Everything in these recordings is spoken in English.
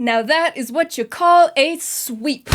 Now that is what you call a sweep.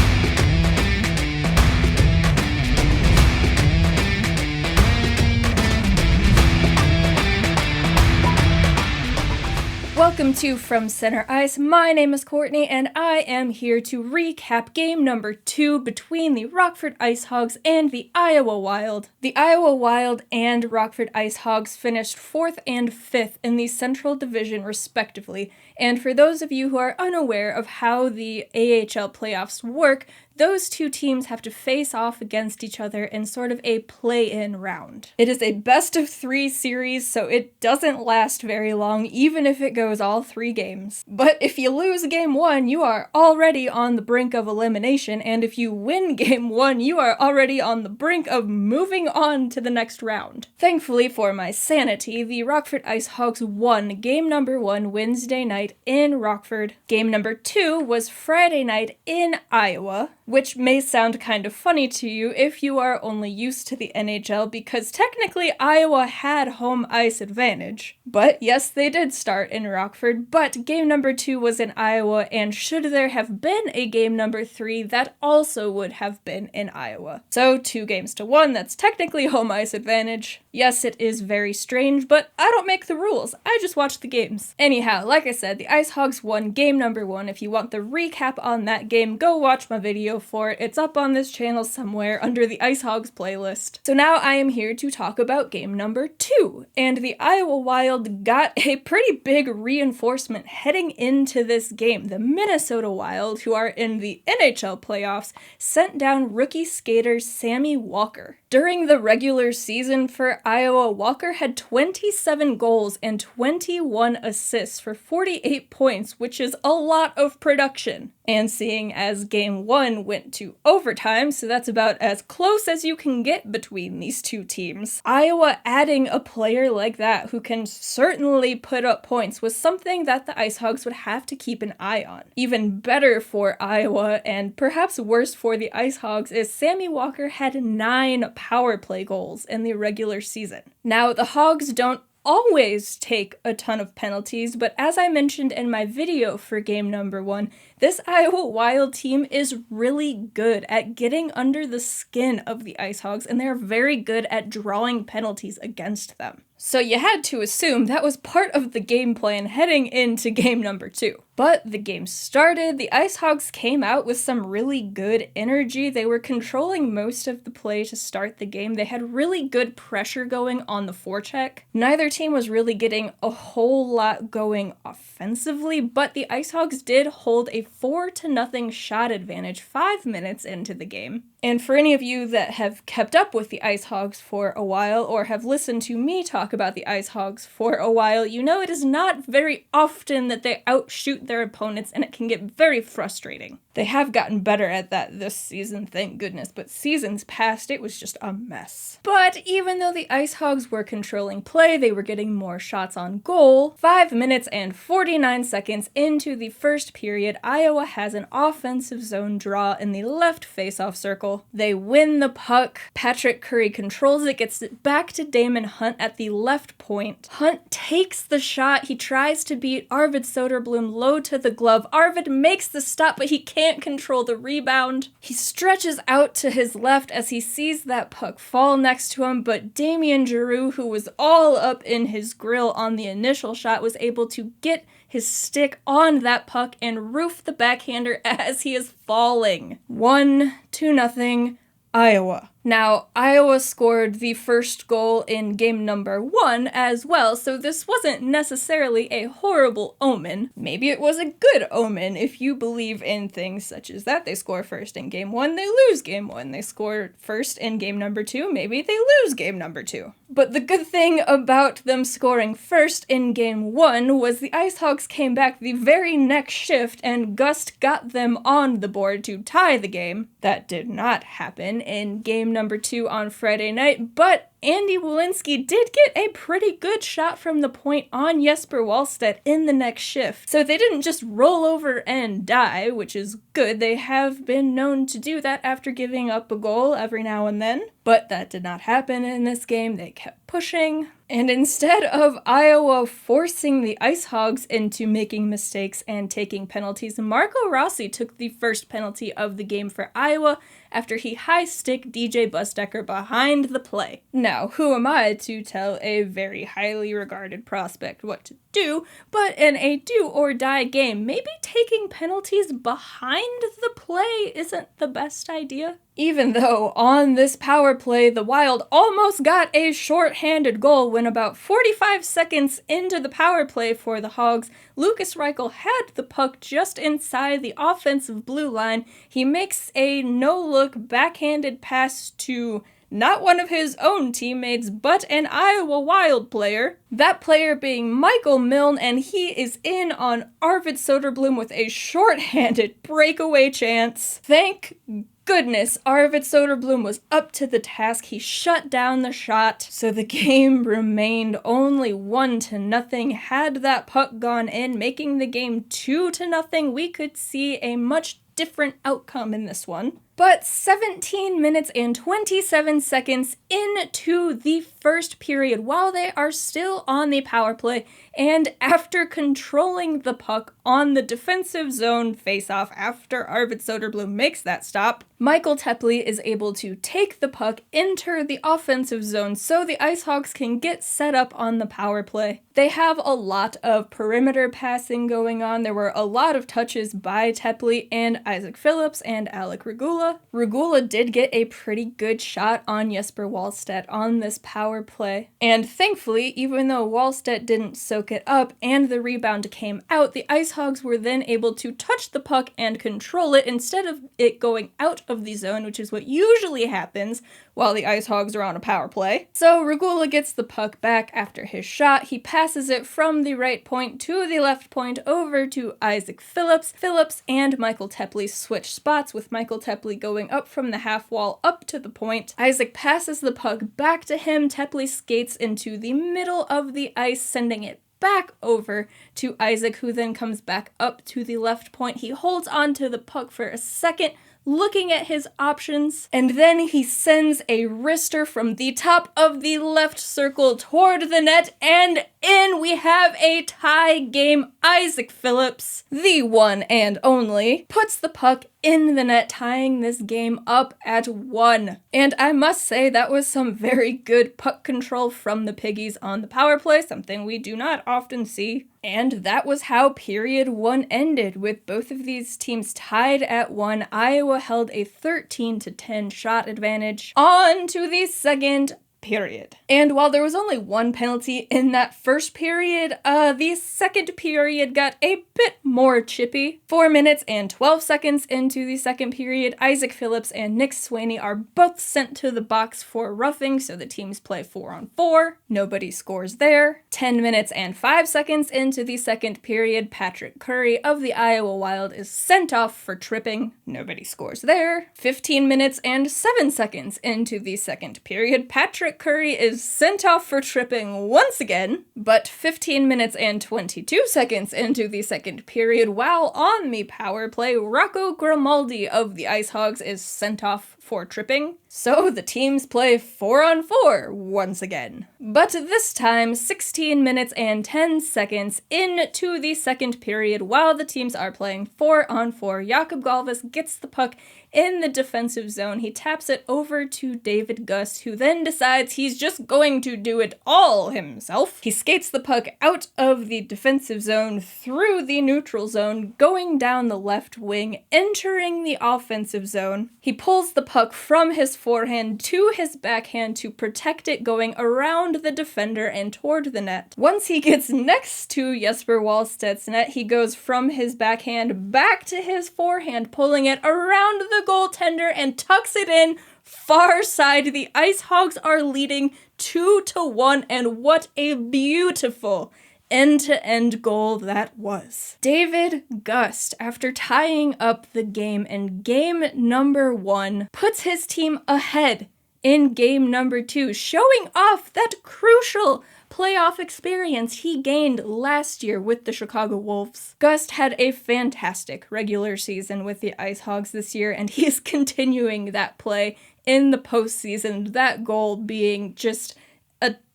Welcome to From Center Ice. My name is Courtney, and I am here to recap game number 2 between the Rockford IceHogs and the Iowa Wild. The Iowa Wild and Rockford IceHogs finished 4th and 5th in the Central Division respectively, and for those of you who are unaware of how the AHL playoffs work, those two teams have to face off against each other in sort of a play-in round. It is a best-of-3 series, so it doesn't last very long, even if it goes all 3 games. But if you lose game 1, you are already on the brink of elimination, and if you win game 1, you are already on the brink of moving on to the next round. Thankfully for my sanity, the Rockford IceHogs won game number 1 Wednesday night in Rockford. Game number 2 was Friday night in Iowa, which may sound kind of funny to you if you are only used to the NHL, because technically Iowa had home ice advantage. But yes, they did start in Rockford, but game number 2 was in Iowa, and should there have been a game number 3, that also would have been in Iowa. So 2-1, that's technically home ice advantage. Yes, it is very strange, but I don't make the rules, I just watch the games. Anyhow, like I said, the IceHogs won game number 1. If you want the recap on that game, go watch my video for it. It's up on this channel somewhere under the IceHogs playlist. So now I am here to talk about game number 2, and the Iowa Wild got a pretty big reinforcement heading into this game. The Minnesota Wild, who are in the NHL playoffs, sent down rookie skater Sammy Walker. During the regular season for Iowa, Walker had 27 goals and 21 assists for 48 points, which is a lot of production. And seeing as game 1 went to overtime, so that's about as close as you can get between these two teams, Iowa adding a player like that who can certainly put up points was something that the IceHogs would have to keep an eye on. Even better for Iowa, and perhaps worse for the IceHogs, is Sammy Walker had 9 power play goals in the regular season. Now, the Hogs don't always take a ton of penalties, but as I mentioned in my video for game number 1, this Iowa Wild team is really good at getting under the skin of the IceHogs, and they're very good at drawing penalties against them. So you had to assume that was part of the game plan heading into game number 2. But the game started, the IceHogs came out with some really good energy. They were controlling most of the play to start the game. They had really good pressure going on the forecheck. Neither team was really getting a whole lot going offensively, but the IceHogs did hold a 4-0 shot advantage 5 minutes into the game. And for any of you that have kept up with the IceHogs for a while, or have listened to me talk about the IceHogs for a while, you know it is not very often that they outshoot their opponents, and it can get very frustrating. They have gotten better at that this season, thank goodness, but seasons past, it was just a mess. But even though the IceHogs were controlling play, they were getting more shots on goal. 5 minutes and 49 seconds into the first period, Iowa has an offensive zone draw in the left face-off circle. They win the puck. Patrick Curry controls it, gets it back to Damon Hunt at the left point. Hunt takes the shot. He tries to beat Arvid Söderblom low to the glove. Arvid makes the stop, but he can't control the rebound. He stretches out to his left as he sees that puck fall next to him, but Damien Giroux, who was all up in his grill on the initial shot, was able to get his stick on that puck and roof the backhander as he is falling. 1-0, Iowa. Now, Iowa scored the first goal in game number 1 as well, so this wasn't necessarily a horrible omen. Maybe it was a good omen if you believe in things such as that. They score first in game 1, they lose game 1. They score first in game number 2, maybe they lose game number 2. But the good thing about them scoring first in game 1 was the IceHogs came back the very next shift and Gust got them on the board to tie the game. That did not happen in game number 2 on Friday night, but Andy Welinski did get a pretty good shot from the point on Jesper Wallstedt in the next shift. So they didn't just roll over and die, which is good. They have been known to do that after giving up a goal every now and then. But that did not happen in this game. They kept pushing. And instead of Iowa forcing the IceHogs into making mistakes and taking penalties, Marco Rossi took the first penalty of the game for Iowa after he high-stick DJ Busdecker behind the play. Now, who am I to tell a very highly regarded prospect what to do, but in a do-or-die game, maybe taking penalties behind the play isn't the best idea? Even though on this power play, the Wild almost got a short-handed goal when about 45 seconds into the power play for the Hogs, Lukas Reichel had the puck just inside the offensive blue line. He makes a no-look backhanded pass to not one of his own teammates, but an Iowa Wild player. That player being Michael Milne, and he is in on Arvid Söderblom with a short-handed breakaway chance. Thank goodness, Arvid Söderblom was up to the task. He shut down the shot, so the game remained only 1-0. Had that puck gone in, making the game 2-0, we could see a much different outcome in this one. But 17 minutes and 27 seconds into the first period, while they are still on the power play, and after controlling the puck on the defensive zone face-off after Arvid Söderblom makes that stop, Michal Teplý is able to take the puck, enter the offensive zone so the IceHogs can get set up on the power play. They have a lot of perimeter passing going on. There were a lot of touches by Teplý and Isaak Phillips and Alec Regula. Regula did get a pretty good shot on Jesper Wallstedt on this power play. And thankfully, even though Wallstedt didn't soak it up and the rebound came out, the IceHogs were then able to touch the puck and control it instead of it going out of the zone, which is what usually happens while the IceHogs are on a power play. So Regula gets the puck back after his shot. He passes it from the right point to the left point over to Isaak Phillips. Phillips and Michal Teplý switch spots, with Michal Teplý going up from the half wall up to the point. Isaak passes the puck back to him. Teplý skates into the middle of the ice, sending it back over to Isaak, who then comes back up to the left point. He holds on to the puck for a second, looking at his options, and then he sends a wrister from the top of the left circle toward the net, and in we have a tie game. Isaak Phillips, the one and only, puts the puck in the net, tying this game up at 1. And I must say that was some very good puck control from the Piggies on the power play, something we do not often see. And that was how period 1 ended, with both of these teams tied at 1. Iowa held a 13-10 shot advantage. On to the second period. And while there was only one penalty in that first period, the second period got a bit more chippy. 4 minutes and 12 seconds into the second period, Isaak Phillips and Nick Swaney are both sent to the box for roughing, so the teams play 4-on-4. Nobody scores there. 10 minutes and 5 seconds into the second period, Patrick Curry of the Iowa Wild is sent off for tripping. Nobody scores there. 15 minutes and 7 seconds into the second period, Patrick Curry is sent off for tripping once again, but 15 minutes and 22 seconds into the second period, while on the power play, Rocco Grimaldi of the IceHogs is sent off for tripping. So the teams play 4-on-4 once again. But this time, 16 minutes and 10 seconds into the second period, while the teams are playing 4-on-4, Jakub Galvas gets the puck in the defensive zone. He taps it over to David Gust, who then decides he's just going to do it all himself. He skates the puck out of the defensive zone through the neutral zone, going down the left wing, entering the offensive zone. He pulls the puck from his forehand to his backhand to protect it, going around the defender and toward the net. Once he gets next to Jesper Wallstedt's net, he goes from his backhand back to his forehand, pulling it around the goaltender and tucks it in far side. The IceHogs are leading 2-1, and what a beautiful end-to-end goal that was. David Gust, after tying up the game in game number 1, puts his team ahead in game number 2, showing off that crucial playoff experience he gained last year with the Chicago Wolves. Gust had a fantastic regular season with the IceHogs this year, and he is continuing that play in the postseason, that goal being just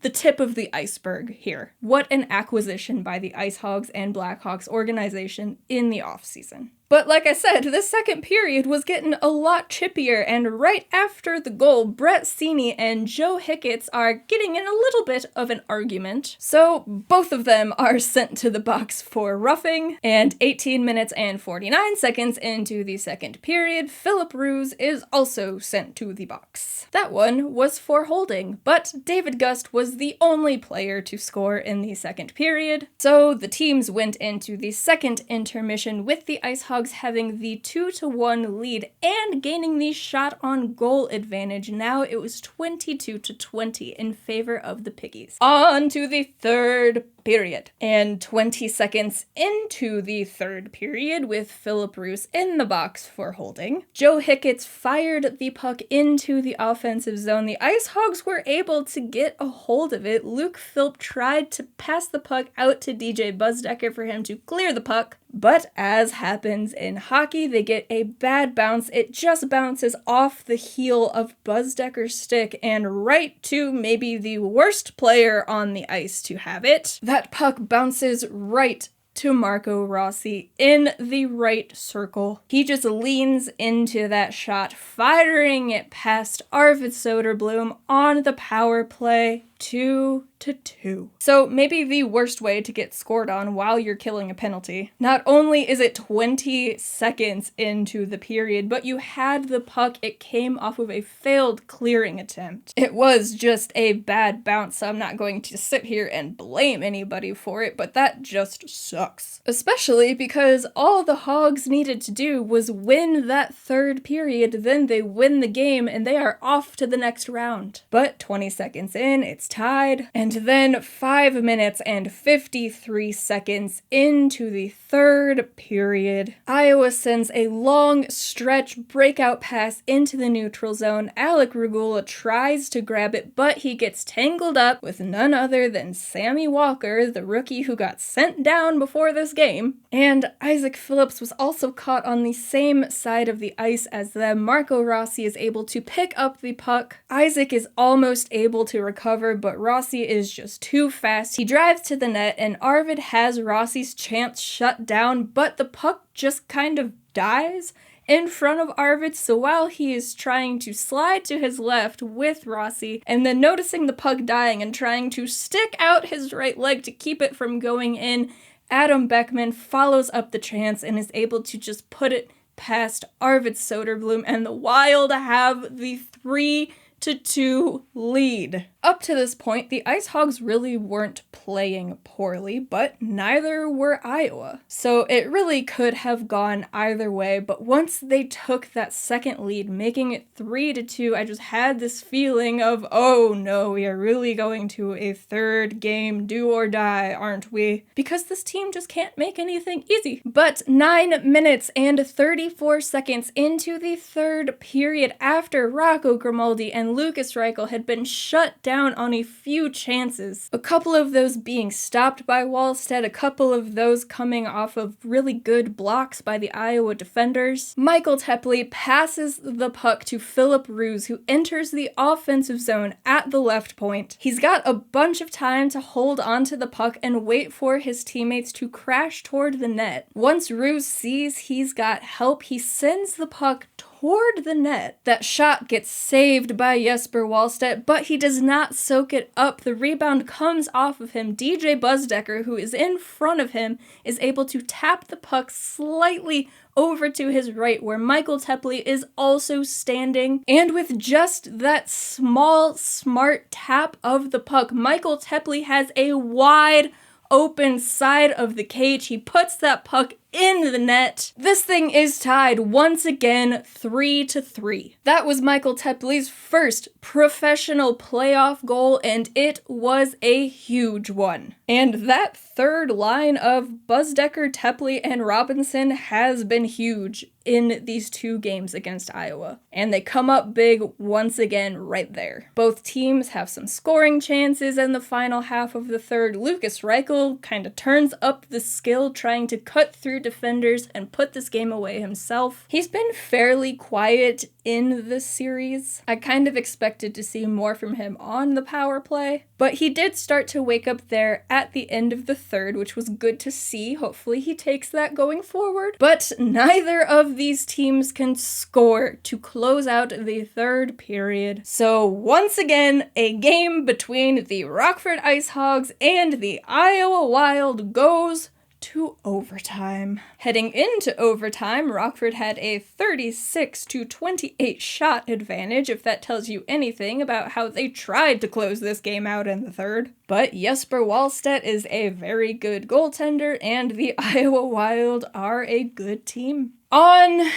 the tip of the iceberg here. What an acquisition by the IceHogs and Blackhawks organization in the offseason. But like I said, the second period was getting a lot chippier, and right after the goal, Brett Seney and Joe Hicketts are getting in a little bit of an argument. So both of them are sent to the box for roughing, and 18 minutes and 49 seconds into the second period, Philip Roos is also sent to the box. That one was for holding, but David Gust was the only player to score in the second period. So the teams went into the second intermission with the IceHogs having the 2-1 lead and gaining the shot on goal advantage. Now it was 22-20 in favor of the Piggies. On to the third period. And 20 seconds into the third period, with Philip Roos in the box for holding, Joe Hicketts fired the puck into the offensive zone. The IceHogs were able to get a hold of it. Luke Philp tried to pass the puck out to DJ Buzdecker for him to clear the puck, but as happens in hockey, they get a bad bounce. It just bounces off the heel of Buzdecker's stick and right to maybe the worst player on the ice to have it. That puck bounces right to Marco Rossi in the right circle. He just leans into that shot, firing it past Arvid Söderblom on the power play. 2-2. So maybe the worst way to get scored on while you're killing a penalty. Not only is it 20 seconds into the period, but you had the puck. It came off of a failed clearing attempt. It was just a bad bounce, so I'm not going to sit here and blame anybody for it, but that just sucks. Especially because all the Hogs needed to do was win that third period, then they win the game and they are off to the next round. But 20 seconds in, it's tied, and then 5 minutes and 53 seconds into the third period, Iowa sends a long stretch breakout pass into the neutral zone. Alec Regula tries to grab it, but he gets tangled up with none other than Sammy Walker, the rookie who got sent down before this game. And Isaak Phillips was also caught on the same side of the ice as them. Marco Rossi is able to pick up the puck. Isaak is almost able to recover, but Rossi is just too fast. He drives to the net, and Arvid has Rossi's chance shut down, but the puck just kind of dies in front of Arvid. So while he is trying to slide to his left with Rossi, and then noticing the puck dying and trying to stick out his right leg to keep it from going in, Adam Beckman follows up the chance and is able to just put it past Arvid Söderblom, and the Wild have the 3-2 lead. Up to this point, the IceHogs really weren't playing poorly, but neither were Iowa. So it really could have gone either way, but once they took that second lead, making it 3-2, I just had this feeling of, oh no, we are really going to a third game do or die, aren't we? Because this team just can't make anything easy. But 9 minutes and 34 seconds into the third period, after Rocco Grimaldi and Lukas Reichel had been shut down on a few chances, a couple of those being stopped by Wallstedt, a couple of those coming off of really good blocks by the Iowa defenders, Michal Teplý passes the puck to Philip Roos, who enters the offensive zone at the left point. He's got a bunch of time to hold onto the puck and wait for his teammates to crash toward the net. Once Roos sees he's got help, he sends the puck toward the net. That shot gets saved by Jesper Wallstedt, but he does not soak it up. The rebound comes off of him. DJ Buzdecker, who is in front of him, is able to tap the puck slightly over to his right, where Michal Teplý is also standing. And with just that small, smart tap of the puck, Michal Teplý has a wide open side of the cage. He puts that puck in the net. This thing is tied once again 3-3. That was Michal Teplý's first professional playoff goal, and it was a huge one. And that third line of Busdecker, Teplý, and Robinson has been huge in these two games against Iowa. And they come up big once again right there. Both teams have some scoring chances in the final half of the third. Lukas Reichel kind of turns up the skill trying to cut through defenders and put this game away himself. He's been fairly quiet in this series. I kind of expected to see more from him on the power play, but he did start to wake up there at the end of the third, which was good to see. Hopefully he takes that going forward. But neither of these teams can score to close out the third period. So once again, a game between the Rockford IceHogs and the Iowa Wild goes to overtime. Heading into overtime, Rockford had a 36-28 shot advantage, if that tells you anything about how they tried to close this game out in the third. But Jesper Wallstedt is a very good goaltender, and the Iowa Wild are a good team. On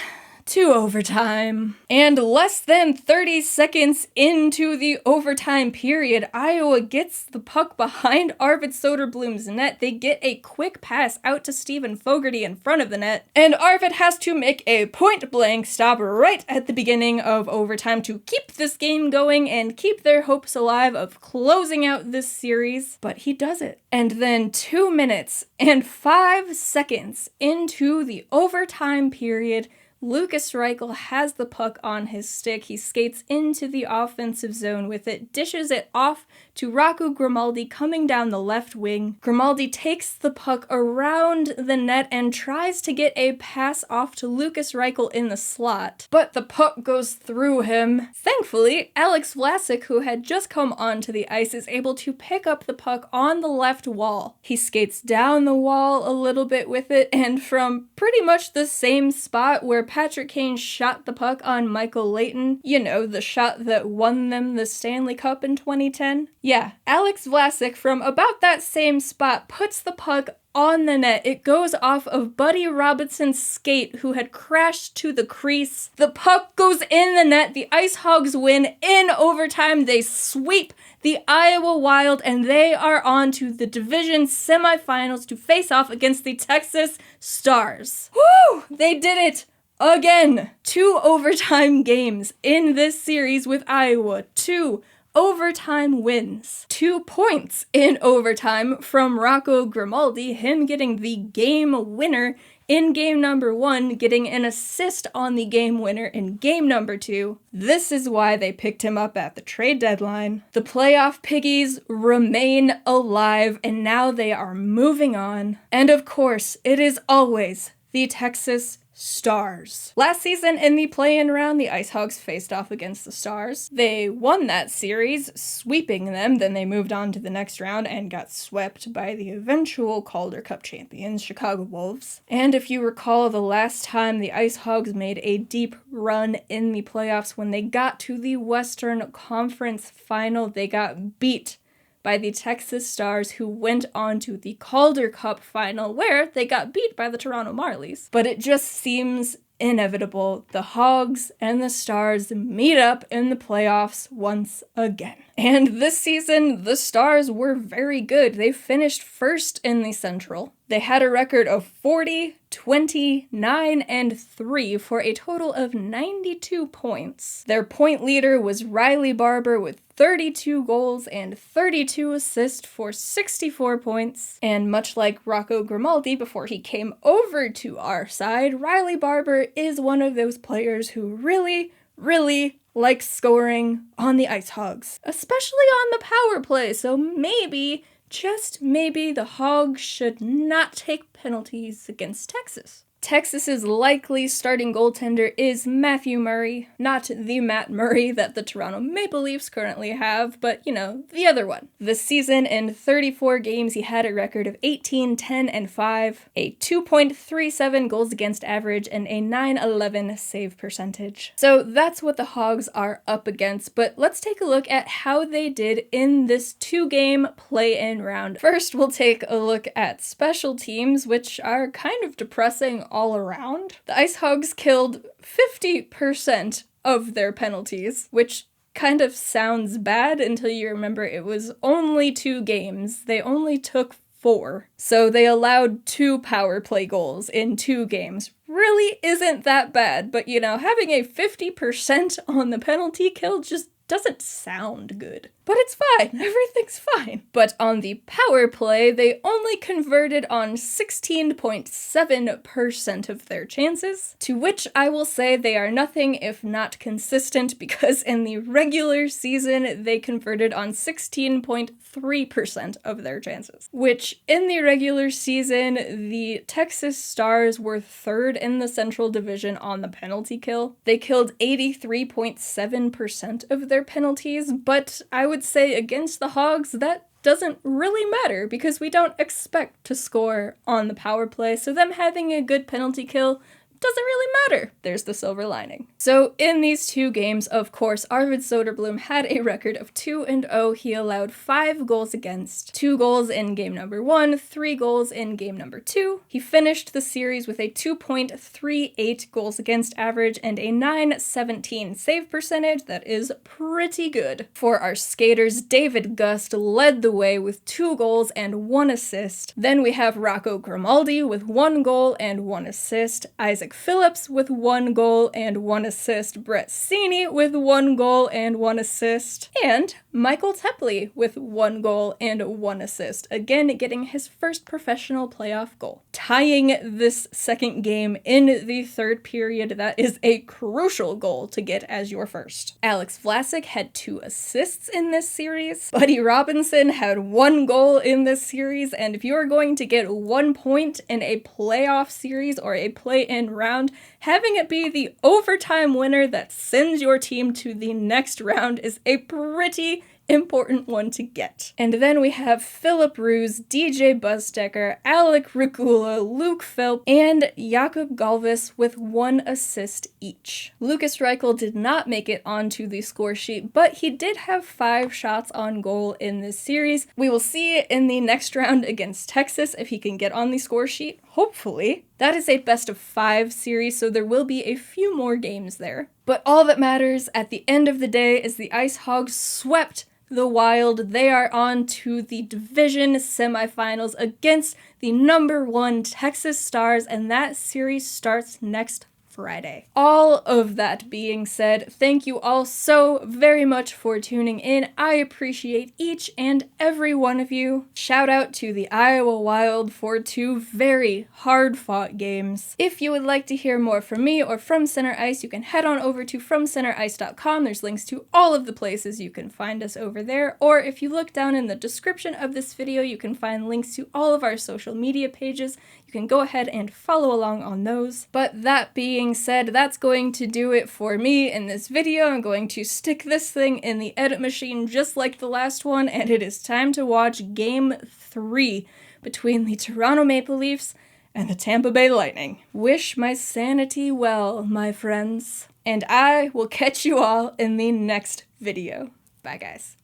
to overtime. And less than 30 seconds into the overtime period, Iowa gets the puck behind Arvid Söderblom's net. They get a quick pass out to Stephen Fogarty in front of the net, and Arvid has to make a point-blank stop right at the beginning of overtime to keep this game going and keep their hopes alive of closing out this series, but he does it. And then 2 minutes and 5 seconds into the overtime period, Lukas Reichel has the puck on his stick. He skates into the offensive zone with it, dishes it off to Rocco Grimaldi coming down the left wing. Grimaldi takes the puck around the net and tries to get a pass off to Lukas Reichel in the slot, but the puck goes through him. Thankfully, Alex Vlasic, who had just come onto the ice, is able to pick up the puck on the left wall. He skates down the wall a little bit with it, and from pretty much the same spot where Patrick Kane shot the puck on Michael Layton, you know, the shot that won them the Stanley Cup in 2010. Yeah, Alex Vlasic from about that same spot puts the puck on the net. It goes off of Buddy Robinson's skate, who had crashed to the crease. The puck goes in the net. The IceHogs win in overtime. They sweep the Iowa Wild, and they are on to the division semifinals to face off against the Texas Stars. Woo! They did it! Again, 2 overtime games in this series with Iowa. 2 overtime wins. 2 points in overtime from Rocco Grimaldi, him getting the game winner in game number 1, getting an assist on the game winner in game number 2. This is why they picked him up at the trade deadline. The playoff piggies remain alive, and now they are moving on. And of course, it is always the Texas Stars. Last season in the play-in round, the IceHogs faced off against the Stars. They won that series, sweeping them. Then they moved on to the next round and got swept by the eventual Calder Cup champions, Chicago Wolves. And if you recall, the last time the IceHogs made a deep run in the playoffs, when they got to the Western Conference Final, they got beat by the Texas Stars, who went on to the Calder Cup final, where they got beat by the Toronto Marlies. But it just seems inevitable. The Hogs and the Stars meet up in the playoffs once again. And this season, the Stars were very good. They finished first in the Central. They had a record of 40, 29, and 3 for a total of 92 points. Their point leader was Riley Barber with 32 goals and 32 assists for 64 points. And much like Rocco Grimaldi before he came over to our side, Riley Barber is one of those players who really likes scoring on the IceHogs, especially on the power play. So maybe, just maybe, the Hogs should not take penalties against Texas. Texas's likely starting goaltender is Matthew Murray, not the Matt Murray that the Toronto Maple Leafs currently have, but, you know, the other one. This season, in 34 games, he had a record of 18, 10, and 5, a 2.37 goals against average, and a .911 save percentage. So that's what the Hogs are up against, but let's take a look at how they did in this 2-game play-in round. First, we'll take a look at special teams, which are kind of depressing all around. The IceHogs killed 50% of their penalties, which kind of sounds bad until you remember it was only 2 games. They only took 4. So they allowed 2 power play goals in 2 games. Really isn't that bad, but you know, having a 50% on the penalty kill just doesn't sound good. But it's fine, everything's fine. But on the power play, they only converted on 16.7% of their chances, to which I will say they are nothing if not consistent, because in the regular season, they converted on 16.3% of their chances. Which, in the regular season, the Texas Stars were 3rd in the Central Division on the penalty kill. They killed 83.7% of their penalties, but I would say against the Hogs, that doesn't really matter because we don't expect to score on the power play, so them having a good penalty kill doesn't really matter. There's the silver lining. So in these 2 games, of course, Arvid Söderblom had a record of 2-0. He allowed 5 goals against, 2 goals in game number 1, 3 goals in game number 2. He finished the series with a 2.38 goals against average and a .917 save percentage. That is pretty good. For our skaters, David Gust led the way with 2 goals and 1 assist. Then we have Rocco Grimaldi with 1 goal and 1 assist. Isaak Phillips with 1 goal and 1 assist, Brett Seney with 1 goal and 1 assist, and Michal Teplý with 1 goal and 1 assist, again getting his first professional playoff goal. Tying this second game in the 3rd period, that is a crucial goal to get as your first. Alex Vlasic had 2 assists in this series. Buddy Robinson had 1 goal in this series, and if you are going to get 1 point in a playoff series or a play-in round, having it be the overtime winner that sends your team to the next round is a pretty important one to get. And then we have Philip Roos, DJ Busdecker, Alec Regula, Luke Phelps, and Jakob Galvis with 1 assist each. Lukas Reichel did not make it onto the score sheet, but he did have 5 shots on goal in this series. We will see in the next round against Texas if he can get on the score sheet, hopefully. That is a best of 5 series, so there will be a few more games there. But all that matters at the end of the day is the IceHogs swept the Wild. They are on to the division semifinals against the number 1 Texas Stars, and that series starts next Friday. All of that being said, thank you all so very much for tuning in. I appreciate each and every one of you. Shout out to the Iowa Wild for 2 very hard-fought games. If you would like to hear more from me or from Center Ice, you can head on over to FromCenterIce.com. There's links to all of the places you can find us over there, or if you look down in the description of this video, you can find links to all of our social media pages. You can go ahead and follow along on those. But that being said, that's going to do it for me in this video. I'm going to stick this thing in the edit machine just like the last one, and it is time to watch Game 3 between the Toronto Maple Leafs and the Tampa Bay Lightning. Wish my sanity well, my friends, and I will catch you all in the next video. Bye, guys.